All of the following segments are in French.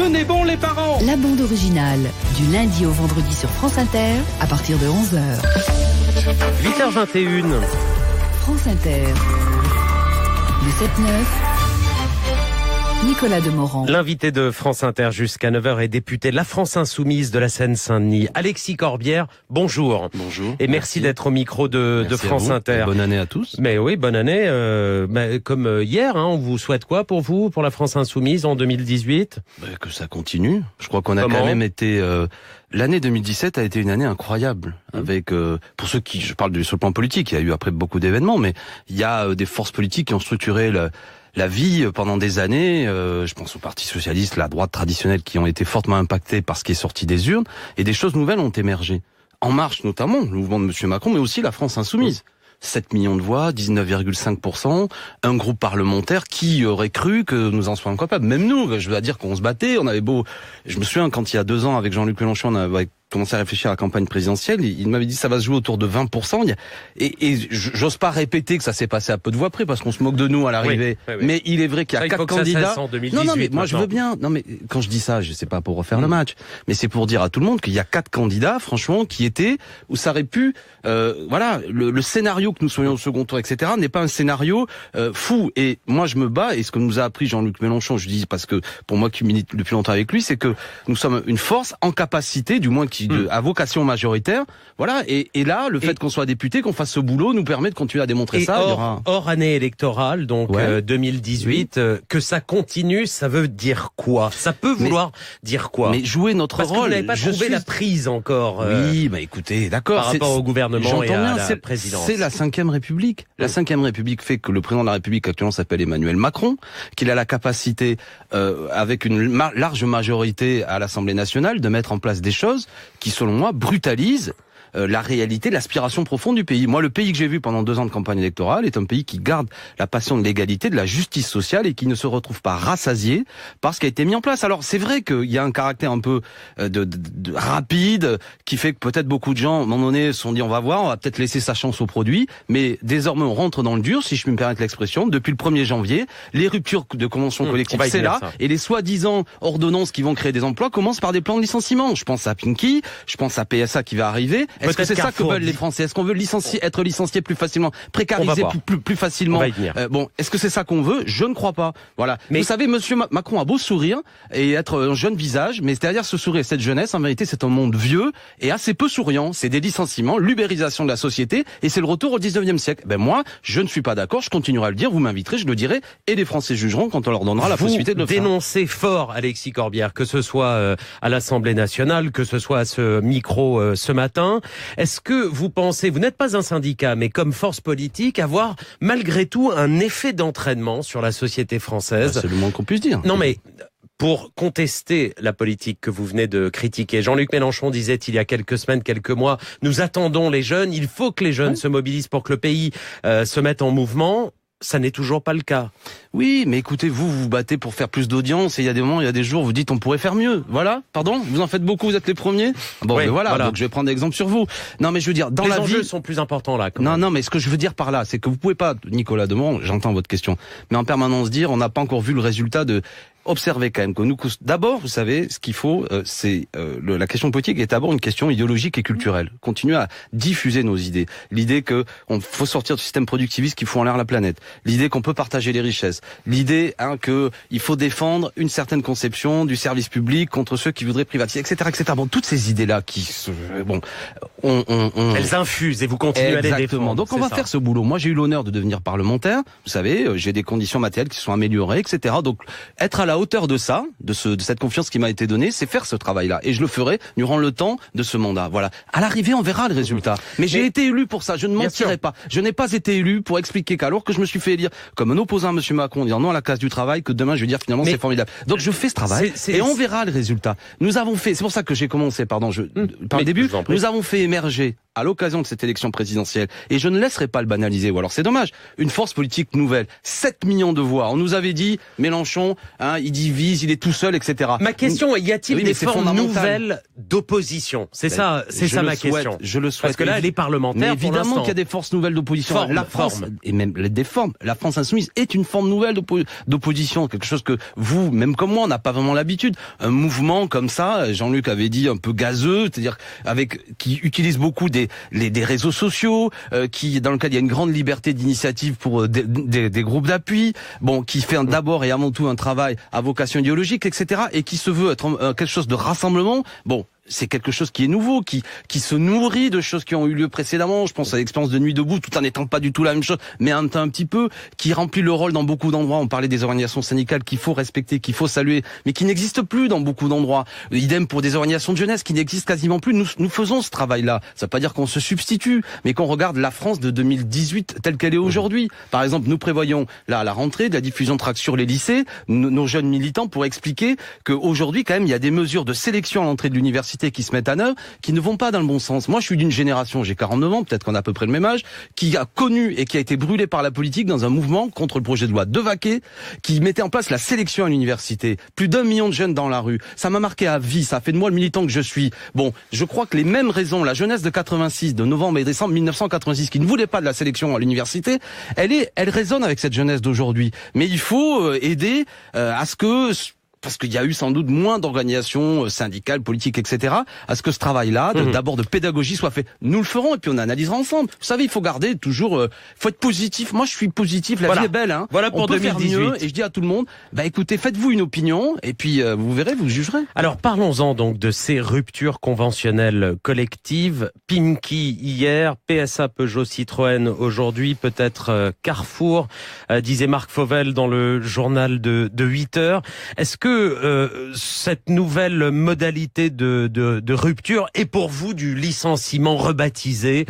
Tenez bon les parents. La bande originale, du lundi au vendredi sur France Inter, à partir de 11h. 8h21. France Inter. Le 7-9. Nicolas Demorand. L'invité de France Inter jusqu'à 9h est député de la France Insoumise de la Seine-Saint-Denis, Alexis Corbière. Bonjour. Bonjour. Et merci d'être au micro de France Inter. Bonne année à tous. Mais oui, bonne année. Comme hier, on vous souhaite quoi pour vous, pour la France Insoumise en 2018 ? Que ça continue. Je crois qu'on a quand même été... L'année 2017 a été une année incroyable. Avec, pour ceux qui... Je parle sur le plan politique, il y a eu après beaucoup d'événements, mais il y a des forces politiques qui ont structuré la vie pendant des années, je pense au Parti Socialiste, la droite traditionnelle, qui ont été fortement impactés par ce qui est sorti des urnes, et des choses nouvelles ont émergé. En Marche notamment, le mouvement de M. Macron, mais aussi la France Insoumise. 7 millions de voix, 19,5%, un groupe parlementaire. Qui aurait cru que nous en soyons capables? Même nous, je veux dire qu'on se battait, on avait beau... Je me souviens quand il y a 2 ans, avec Jean-Luc Mélenchon, on avait commencé à réfléchir à la campagne présidentielle, il m'avait dit ça va se jouer autour de 20%. Et j'ose pas répéter que ça s'est passé à peu de voix près, parce qu'on se moque de nous à l'arrivée. Oui. Mais il est vrai qu'il y a 4 candidats. En 2018, non, mais moi je veux bien. Non, mais quand je dis ça, je sais pas pour refaire le match, mais c'est pour dire à tout le monde qu'il y a 4 candidats, franchement, qui étaient où ça aurait pu, voilà, le scénario que nous soyons au second tour, etc., n'est pas un scénario fou. Et moi je me bats, et ce que nous a appris Jean-Luc Mélenchon, je dis parce que pour moi qui milite depuis longtemps avec lui, c'est que nous sommes une force en capacité, du moins qui à vocation majoritaire, voilà. Et là, le fait qu'on soit député, qu'on fasse ce boulot, nous permet de continuer à démontrer ça. Hors année électorale, donc 2018, que ça continue, ça veut dire quoi? Ça peut vouloir dire quoi? Mais jouer notre rôle. Parce que vous n'avez pas trouvé la prise encore. Oui, bah écoutez, d'accord. Par rapport au gouvernement et à la présidence. C'est la 5e République. La 5e République fait que le président de la République actuellement s'appelle Emmanuel Macron, qu'il a la capacité, avec une large majorité à l'Assemblée nationale, de mettre en place des choses qui, selon moi, brutalisent la réalité, l'aspiration profonde du pays. Moi, le pays que j'ai vu pendant 2 ans de campagne électorale est un pays qui garde la passion de l'égalité, de la justice sociale, et qui ne se retrouve pas rassasié par ce qui a été mis en place. Alors, c'est vrai qu'il y a un caractère un peu de rapide, qui fait que peut-être beaucoup de gens, à un moment donné, se sont dit on va peut-être laisser sa chance au produit, mais désormais on rentre dans le dur, si je puis me permettre l'expression. Depuis le 1er janvier, les ruptures de conventions collectives, c'est là, et les soi-disant ordonnances qui vont créer des emplois commencent par des plans de licenciement. Je pense à Pinky, je pense à PSA qui va arriver. Est-ce que c'est ça que veulent les Français? Est-ce qu'on veut être licencié plus facilement, précarisé plus facilement? Bon, est-ce que c'est ça qu'on veut? Je ne crois pas. Voilà. Mais vous savez, Monsieur Macron a beau sourire et être un jeune visage, mais derrière ce sourire, cette jeunesse, en vérité, c'est un monde vieux et assez peu souriant. C'est des licenciements, l'ubérisation de la société, et c'est le retour au 19e siècle. Ben moi, je ne suis pas d'accord. Je continuerai à le dire. Vous m'inviterez, je le dirai, et les Français jugeront quand on leur donnera la possibilité de le faire. Vous dénoncez fort, Alexis Corbière, que ce soit à l'Assemblée nationale, que ce soit à ce micro ce matin. Est-ce que vous pensez, vous n'êtes pas un syndicat, mais comme force politique, avoir malgré tout un effet d'entraînement sur la société française? C'est le moins qu'on puisse dire. Non, mais pour contester la politique que vous venez de critiquer, Jean-Luc Mélenchon disait il y a quelques semaines, quelques mois, nous attendons les jeunes, il faut que les jeunes se mobilisent pour que le pays se mette en mouvement. Ça n'est toujours pas le cas. Oui, mais écoutez, vous vous battez pour faire plus d'audience, et il y a des moments, il y a des jours, vous dites on pourrait faire mieux. Voilà, pardon, vous en faites beaucoup, vous êtes les premiers. Bon, oui, voilà, donc je vais prendre l'exemple sur vous. Non, mais je veux dire, dans la vie... Les enjeux sont plus importants là. Non, mais ce que je veux dire par là, c'est que vous pouvez pas, Nicolas Demorand, j'entends votre question, mais en permanence dire, on n'a pas encore vu le résultat de... Observez quand même que nous, d'abord, vous savez, ce qu'il faut, c'est la question politique est d'abord une question idéologique et culturelle. Continuer à diffuser nos idées. L'idée que on faut sortir du système productiviste qui fout en l'air la planète. L'idée qu'on peut partager les richesses. L'idée que il faut défendre une certaine conception du service public contre ceux qui voudraient privatiser, etc., etc. Bon, toutes ces idées-là qui, elles infusent et vous continuez à les défendre. Donc on va faire ce boulot. Moi, j'ai eu l'honneur de devenir parlementaire. Vous savez, j'ai des conditions matérielles qui sont améliorées, etc. Donc être à la hauteur de ça, de cette confiance qui m'a été donnée, c'est faire ce travail-là. Et je le ferai durant le temps de ce mandat. Voilà. À l'arrivée, on verra le résultat. Mais j'ai été élu pour ça. Je ne mentirai pas. Je n'ai pas été élu pour expliquer qu'alors que je me suis fait élire comme un opposant à M. Macron, dire non à la classe du travail, que demain je vais dire finalement c'est formidable. Donc je fais ce travail et on verra le résultat. Nous avons fait, c'est pour ça que j'ai commencé, par le début, nous avons fait émerger à l'occasion de cette élection présidentielle, et je ne laisserai pas le banaliser, ou alors c'est dommage, une force politique nouvelle, 7 millions de voix. On nous avait dit, Mélenchon, il divise, il est tout seul, etc. Ma question est, y a-t-il des formes nouvelles d'opposition? C'est ça ma question. Je le souhaite. Parce que là, elle est parlementaire. Mais évidemment qu'il y a des forces nouvelles d'opposition. La France, et même des formes. La France insoumise est une forme nouvelle d'opposition. Quelque chose que vous, même comme moi, on n'a pas vraiment l'habitude. Un mouvement comme ça, Jean-Luc avait dit un peu gazeux, c'est-à-dire qui utilise beaucoup des réseaux sociaux, dans lequel il y a une grande liberté d'initiative pour des groupes d'appui, qui fait d'abord et avant tout un travail à vocation idéologique, etc., et qui se veut être quelque chose de rassemblement. C'est quelque chose qui est nouveau, qui se nourrit de choses qui ont eu lieu précédemment. Je pense à l'expérience de Nuit debout, tout en n'étant pas du tout la même chose, mais en même temps un petit peu, qui remplit le rôle dans beaucoup d'endroits. On parlait des organisations syndicales qu'il faut respecter, qu'il faut saluer, mais qui n'existent plus dans beaucoup d'endroits. Idem pour des organisations de jeunesse qui n'existent quasiment plus. Nous faisons ce travail-là. Ça veut pas dire qu'on se substitue, mais qu'on regarde la France de 2018 telle qu'elle est aujourd'hui. Par exemple, nous prévoyons là à la rentrée de la diffusion de tracts sur les lycées, nos jeunes militants, pour expliquer qu'aujourd'hui, quand même, il y a des mesures de sélection à l'entrée de l'université qui se mettent à œuvre, qui ne vont pas dans le bon sens. Moi, je suis d'une génération, j'ai 49 ans, peut-être qu'on a à peu près le même âge, qui a connu et qui a été brûlé par la politique dans un mouvement contre le projet de loi Devaquet, qui mettait en place la sélection à l'université. Plus d'1 million de jeunes dans la rue. Ça m'a marqué à vie, ça a fait de moi le militant que je suis. Je crois que les mêmes raisons, la jeunesse de 86, de novembre et décembre 1986, qui ne voulait pas de la sélection à l'université, elle résonne avec cette jeunesse d'aujourd'hui. Mais il faut aider à ce que... parce qu'il y a eu sans doute moins d'organisations syndicales, politiques, etc., à ce que ce travail-là, d'abord de pédagogie, soit fait. Nous le ferons et puis on analysera ensemble. Vous savez, il faut garder toujours, faut être positif. Moi, je suis positif. La vie est belle, hein. Voilà pour on peut 2018. faire mieux, et je dis à tout le monde, écoutez, faites-vous une opinion et puis vous verrez, vous jugerez. Alors parlons-en donc de ces ruptures conventionnelles collectives. Pimki hier, PSA, Peugeot, Citroën aujourd'hui, peut-être Carrefour, disait Marc Fauvel dans le journal de 8 heures. Est-ce que cette nouvelle modalité de rupture est pour vous du licenciement rebaptisé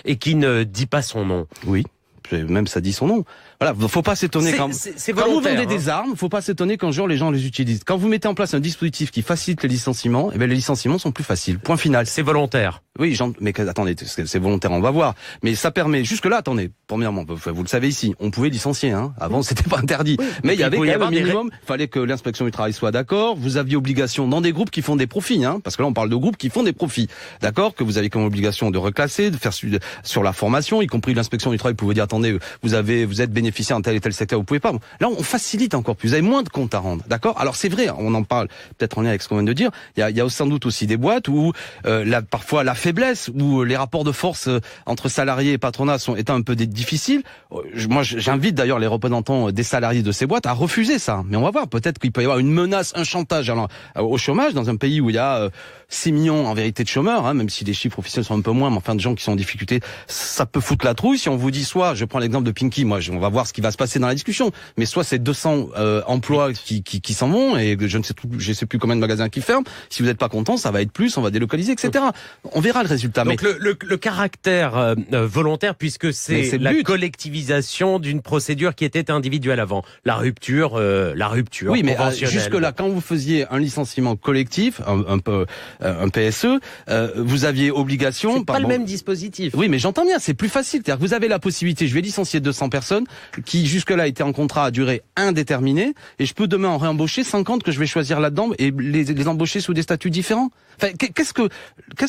et qui ne dit pas son nom? Oui, même ça dit son nom. Voilà, faut pas s'étonner quand vous vendez des armes, faut pas s'étonner qu'un jour les gens les utilisent. Quand vous mettez en place un dispositif qui facilite les licenciements, les licenciements sont plus faciles. Point final. C'est volontaire. Oui, mais attendez, c'est volontaire, on va voir. Mais ça permet, jusque-là, attendez, premièrement, vous le savez ici, on pouvait licencier, hein. Avant, c'était pas interdit. Oui, mais il y avait quand même un minimum, fallait que l'inspection du travail soit d'accord, vous aviez obligation dans des groupes qui font des profits, hein. Parce que là, on parle de groupes qui font des profits. D'accord? Que vous avez comme obligation de reclasser, de faire sur la formation, y compris l'inspection du travail pouvait dire, attendez, vous êtes bénéficiaire en tel et tel secteur, vous pouvez pas. Là, on facilite encore plus. Vous avez moins de comptes à rendre. D'accord? Alors, c'est vrai, on en parle peut-être en lien avec ce qu'on vient de dire. Il y a sans doute aussi des boîtes où, parfois, la faiblesse, où les rapports de force entre salariés et patronat étant un peu difficiles. Moi, j'invite d'ailleurs les représentants des salariés de ces boîtes à refuser ça. Mais on va voir, peut-être qu'il peut y avoir une menace, un chantage au chômage dans un pays où il y a 6 millions en vérité de chômeurs, hein, même si les chiffres officiels sont un peu moins, mais enfin de gens qui sont en difficulté, ça peut foutre la trouille. Si on vous dit soit, je prends l'exemple de Pimki, on va voir ce qui va se passer dans la discussion, mais soit c'est 200 emplois qui s'en vont et je sais plus combien de magasins qui ferment. Si vous n'êtes pas content, ça va être plus, on va délocaliser, etc. On verra le résultat. Donc le caractère volontaire, puisque c'est la collectivisation d'une procédure qui était individuelle avant. La rupture oui, mais conventionnelle. Jusque-là, quand vous faisiez un licenciement collectif, un PSE, vous aviez obligation... C'est pas le même dispositif. Oui, mais j'entends bien, c'est plus facile. C'est-à-dire que vous avez la possibilité, je vais licencier 200 personnes qui jusque-là étaient en contrat à durée indéterminée, et je peux demain en réembaucher 50 que je vais choisir là-dedans et les embaucher sous des statuts différents. Enfin, qu'est-ce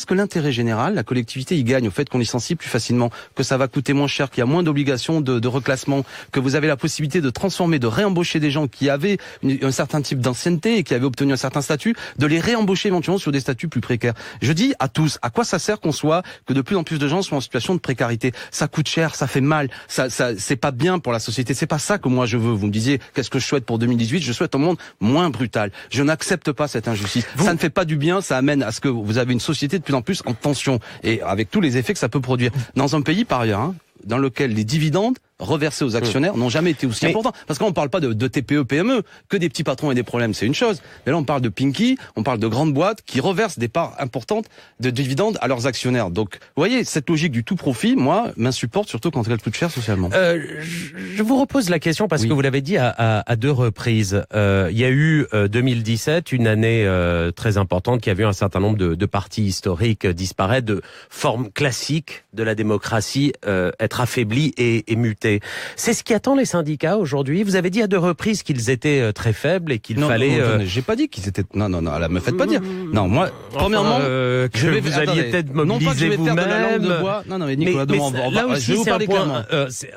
que l'intérêt général, la collectivité y gagne au fait qu'on licencie plus facilement, que ça va coûter moins cher, qu'il y a moins d'obligations de reclassement, que vous avez la possibilité de transformer, de réembaucher des gens qui avaient un certain type d'ancienneté et qui avaient obtenu un certain statut, de les réembaucher éventuellement sur des statuts plus précaires. Je dis à tous, à quoi ça sert que de plus en plus de gens soient en situation de précarité? Ça coûte cher, ça fait mal, ça c'est pas bien pour la société, c'est pas ça que moi je veux. Vous me disiez, qu'est-ce que je souhaite pour 2018? Je souhaite un monde moins brutal. Je n'accepte pas cette injustice. Ça ne fait pas du bien, ça amène à ce que vous avez une société de plus en plus en tension, et avec tous les effets que ça peut produire. Dans un pays, par ailleurs, dans lequel les dividendes reversés aux actionnaires n'ont jamais été aussi importants. Parce qu'on ne parle pas de TPE, PME, que des petits patrons et des problèmes, c'est une chose. Mais là, on parle de Pinky, on parle de grandes boîtes qui reversent des parts importantes de dividendes à leurs actionnaires. Donc, vous voyez, cette logique du tout profit, moi, m'insupporte, surtout quand elle coûte cher socialement. Je vous repose la question parce que vous l'avez dit à deux reprises. Il y a eu 2017, une année très importante qui a vu un certain nombre de partis historiques disparaître, de formes classiques de la démocratie être affaiblies et mutées. C'est ce qui attend les syndicats aujourd'hui. Vous avez dit à deux reprises qu'ils étaient très faibles et qu'il fallait... Non, j'ai pas dit qu'ils étaient... Non, là, me faites pas dire. Non, moi, premièrement... vous alliez peut-être mobiliser vous-même... Non, mais Nicolas, là aussi, c'est un point...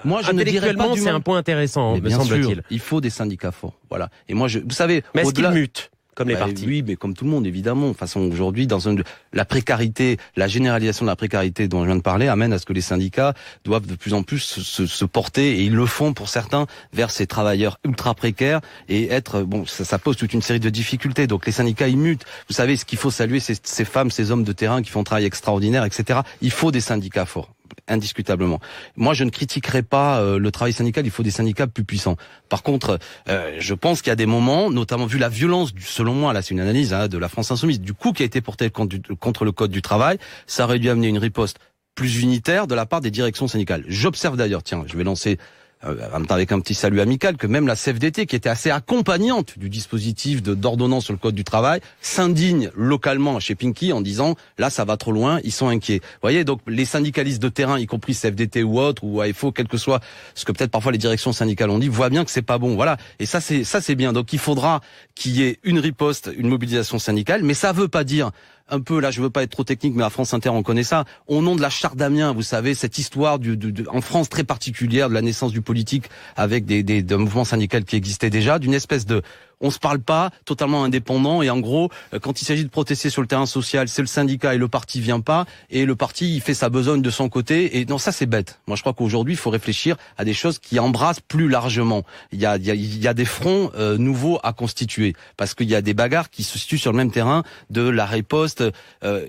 moi, je intellectuellement, c'est un point intéressant, me semble-t-il. Il faut des syndicats forts. Voilà. Et moi, vous savez... Mais est-ce qu'ils mutent comme les partis? Oui, mais comme tout le monde, évidemment. De toute façon, aujourd'hui, la précarité, la généralisation de la précarité dont je viens de parler amène à ce que les syndicats doivent de plus en plus se porter, et ils le font pour certains, vers ces travailleurs ultra précaires, et ça pose toute une série de difficultés. Donc les syndicats, ils mutent. Vous savez, ce qu'il faut saluer, c'est ces femmes, ces hommes de terrain qui font un travail extraordinaire, etc. Il faut des syndicats forts. Indiscutablement. Moi, je ne critiquerai pas le travail syndical, il faut des syndicats plus puissants. Par contre, je pense qu'il y a des moments, notamment vu la violence, selon moi, là c'est une analyse de la France Insoumise, du coup qui a été porté contre le Code du travail, ça aurait dû amener une riposte plus unitaire de la part des directions syndicales. J'observe d'ailleurs, tiens, je vais lancer en même temps avec un petit salut amical, que même la CFDT, qui était assez accompagnante du dispositif d'ordonnance sur le Code du travail, s'indigne localement chez Pinky en disant là ça va trop loin, ils sont inquiets. Vous voyez, donc les syndicalistes de terrain, y compris CFDT ou autres, ou AFO, quel que soit ce que peut-être parfois les directions syndicales ont dit, voient bien que c'est pas bon. Voilà. Et ça c'est bien. Donc il faudra qu'il y ait une riposte, une mobilisation syndicale, mais ça veut pas dire un peu, là je veux pas être trop technique, mais à France Inter on connaît ça, au nom de la charte d'Amiens, vous savez, cette histoire en France très particulière de la naissance du politique avec des mouvements syndicaux qui existaient déjà, d'une espèce de on se parle pas, totalement indépendant, et en gros, quand il s'agit de protester sur le terrain social, c'est le syndicat et le parti vient pas, et le parti il fait sa besogne de son côté, et non, ça c'est bête. Moi je crois qu'aujourd'hui il faut réfléchir à des choses qui embrassent plus largement. Il y a des fronts nouveaux à constituer, parce qu'il y a des bagarres qui se situent sur le même terrain de la riposte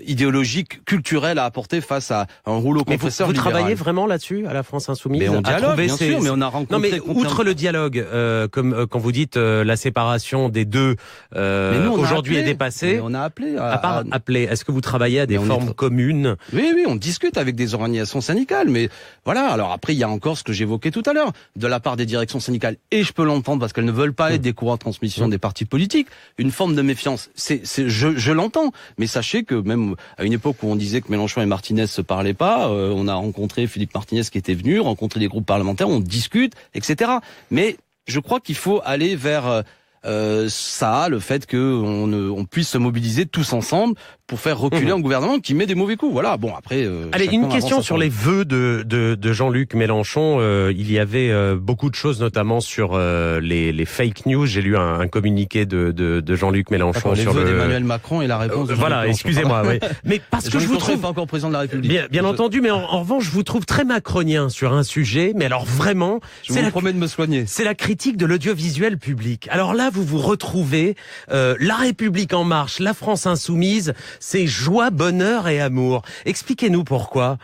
idéologique, culturelle à apporter face à un rouleau compresseur libéral. Vous travaillez vraiment là-dessus, à la France Insoumise? Mais on dialogue, bien sûr, mais on a rencontré... Non mais outre le dialogue, comme quand vous dites la séparation des deux aujourd'hui est dépassée. On a appelé. À part appeler, est-ce que vous travaillez à des formes communes? Oui, on discute avec des organisations syndicales, mais voilà. Alors après, il y a encore ce que j'évoquais tout à l'heure, de la part des directions syndicales, et je peux l'entendre parce qu'elles ne veulent pas être des courroies de transmission des partis politiques. Une forme de méfiance, je l'entends, mais sachez que même à une époque où on disait que Mélenchon et Martinez se parlaient pas, on a rencontré Philippe Martinez qui était venu, rencontré des groupes parlementaires, on discute, etc. Mais je crois qu'il faut aller vers le fait qu'on puisse se mobiliser tous ensemble pour faire reculer un gouvernement qui met des mauvais coups. Voilà. Bon, après. Allez, une question sur les vœux de Jean-Luc Mélenchon. Il y avait beaucoup de choses, notamment sur les fake news. J'ai lu un communiqué de Jean-Luc Mélenchon sur les vœux d'Emmanuel Macron et la réponse. Voilà, excusez-moi. Oui. Mais parce que je vous trouve pas encore président de la République. Bien entendu, mais en revanche, je vous trouve très macronien sur un sujet. Mais alors vraiment, je vous promets de me soigner. C'est la critique de l'audiovisuel public. Alors là, vous retrouvez La République en marche, la France insoumise. C'est joie, bonheur et amour. Expliquez-nous pourquoi.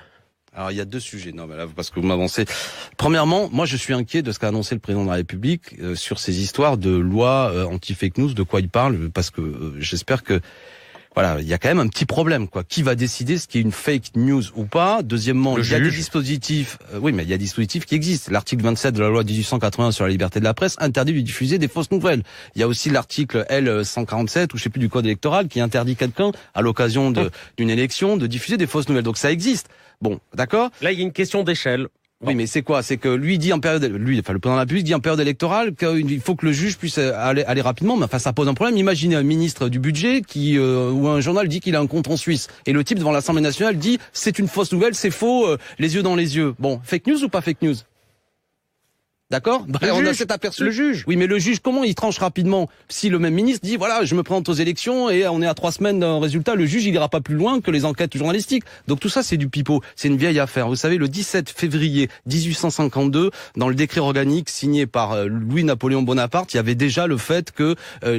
Alors il y a deux sujets, non mais là parce que vous m'avancez. Premièrement, moi je suis inquiet de ce qu'a annoncé le président de la République sur ces histoires de loi anti-fake news, de quoi il parle, parce que j'espère que voilà, il y a quand même un petit problème, quoi. Qui va décider ce qui est une fake news ou pas? Deuxièmement, il y a des dispositifs, oui, mais il y a des dispositifs qui existent. L'article 27 de la loi 1881 sur la liberté de la presse interdit de diffuser des fausses nouvelles. Il y a aussi l'article L147, ou je sais plus, du code électoral, qui interdit quelqu'un, à l'occasion d'une élection, de diffuser des fausses nouvelles. Donc ça existe. Bon, d'accord? Là, il y a une question d'échelle. Oui, mais c'est quoi? C'est que lui dit le président de la République dit en période électorale qu'il faut que le juge puisse aller rapidement. Mais enfin, ça pose un problème. Imaginez un ministre du budget ou un journal dit qu'il a un compte en Suisse, et le type devant l'Assemblée nationale dit c'est une fausse nouvelle, c'est faux, les yeux dans les yeux. Bon, fake news ou pas fake news? D'accord? On a cet aperçu. Le juge. Oui, mais le juge, comment il tranche rapidement? Si le même ministre dit, voilà, je me présente aux élections et on est à 3 semaines d'un résultat, le juge, il ira pas plus loin que les enquêtes journalistiques. Donc tout ça, c'est du pipeau. C'est une vieille affaire. Vous savez, le 17 février 1852, dans le décret organique signé par Louis-Napoléon Bonaparte, il y avait déjà le fait que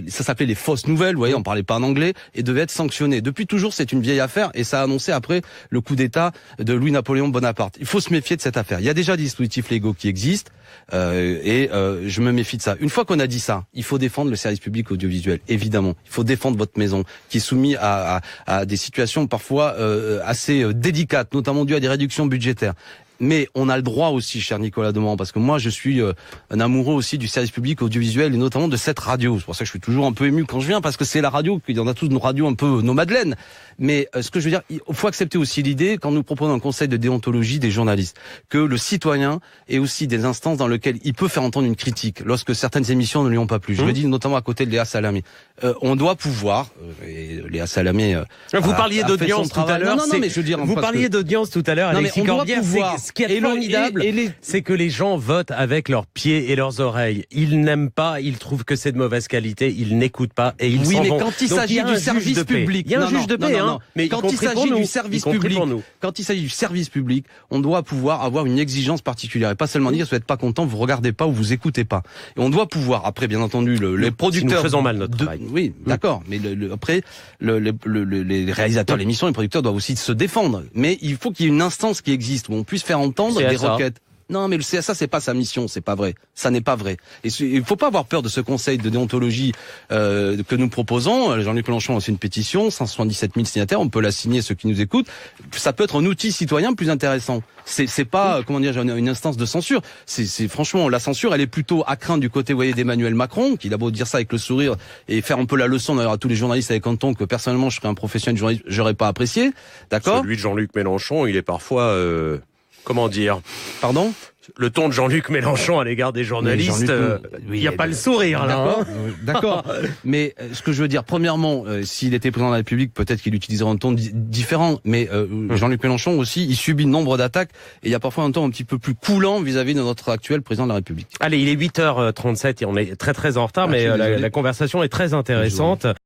ça s'appelait les fausses nouvelles, vous voyez, on parlait pas en anglais, et devait être sanctionné. Depuis toujours, c'est une vieille affaire et ça a annoncé après le coup d'État de Louis-Napoléon Bonaparte. Il faut se méfier de cette affaire. Il y a déjà des dispositifs légaux qui existent. Je me méfie de ça. Une fois qu'on a dit ça, il faut défendre le service public audiovisuel, évidemment. Il faut défendre votre maison, qui est soumise à des situations parfois assez délicates, notamment dues à des réductions budgétaires. Mais on a le droit aussi, cher Nicolas Demorand, parce que moi je suis un amoureux aussi du service public audiovisuel et notamment de cette radio. C'est pour ça que je suis toujours un peu ému quand je viens, parce que c'est la radio, qu'il y en a tous nos radios un peu nos madeleines. Mais ce que je veux dire, il faut accepter aussi l'idée, quand nous proposons un conseil de déontologie des journalistes, que le citoyen ait aussi des instances dans lesquelles il peut faire entendre une critique lorsque certaines émissions ne lui ont pas plu. Je le dis notamment à côté de Léa Salamé. On doit pouvoir, et Léa Salamé vous parliez d'audience tout à l'heure. Non, mais je veux dire, vous parliez d'audience tout à l'heure, Alexis Corbière. Ce qui est formidable, c'est que les gens votent avec leurs pieds et leurs oreilles. Ils n'aiment pas, ils trouvent que c'est de mauvaise qualité, ils n'écoutent pas et ils s'en vont. Oui, mais quand il s'agit du service public, il y a un juge de paix, mais quand il s'agit du service public, quand il s'agit du service public, on doit pouvoir avoir une exigence particulière et pas seulement dire si vous n'êtes pas content, vous regardez pas ou vous écoutez pas. Et on doit pouvoir, après bien entendu, les producteurs. Si nous faisons mal notre travail. Oui, d'accord, mais après les réalisateurs, l'émission, les producteurs doivent aussi se défendre. Mais il faut qu'il y ait une instance qui existe où on puisse faire entendre des requêtes. Non, mais le CSA, c'est pas sa mission, c'est pas vrai. Ça n'est pas vrai. Et il faut pas avoir peur de ce conseil de déontologie que nous proposons. Jean-Luc Mélenchon a lancé une pétition, 177 000 signataires, on peut la signer, ceux qui nous écoutent. Ça peut être un outil citoyen plus intéressant. C'est pas, comment dire, une instance de censure. C'est franchement, la censure, elle est plutôt à craindre du côté, vous voyez, d'Emmanuel Macron, qui a beau dire ça avec le sourire et faire un peu la leçon d'ailleurs à tous les journalistes avec un ton que personnellement, je serais un professionnel de journaliste, j'aurais pas apprécié. D'accord? Celui de Jean-Luc Mélenchon, il est parfois, comment dire? Pardon? Le ton de Jean-Luc Mélenchon à l'égard des journalistes, il n'y a pas le sourire là. D'accord. Mais ce que je veux dire, premièrement, s'il était président de la République, peut-être qu'il utiliserait un ton différent. Mais Jean-Luc Mélenchon aussi, il subit nombre d'attaques et il y a parfois un ton un petit peu plus coulant vis-à-vis de notre actuel président de la République. Allez, il est 8h37 et on est très très en retard, mais la conversation est très intéressante.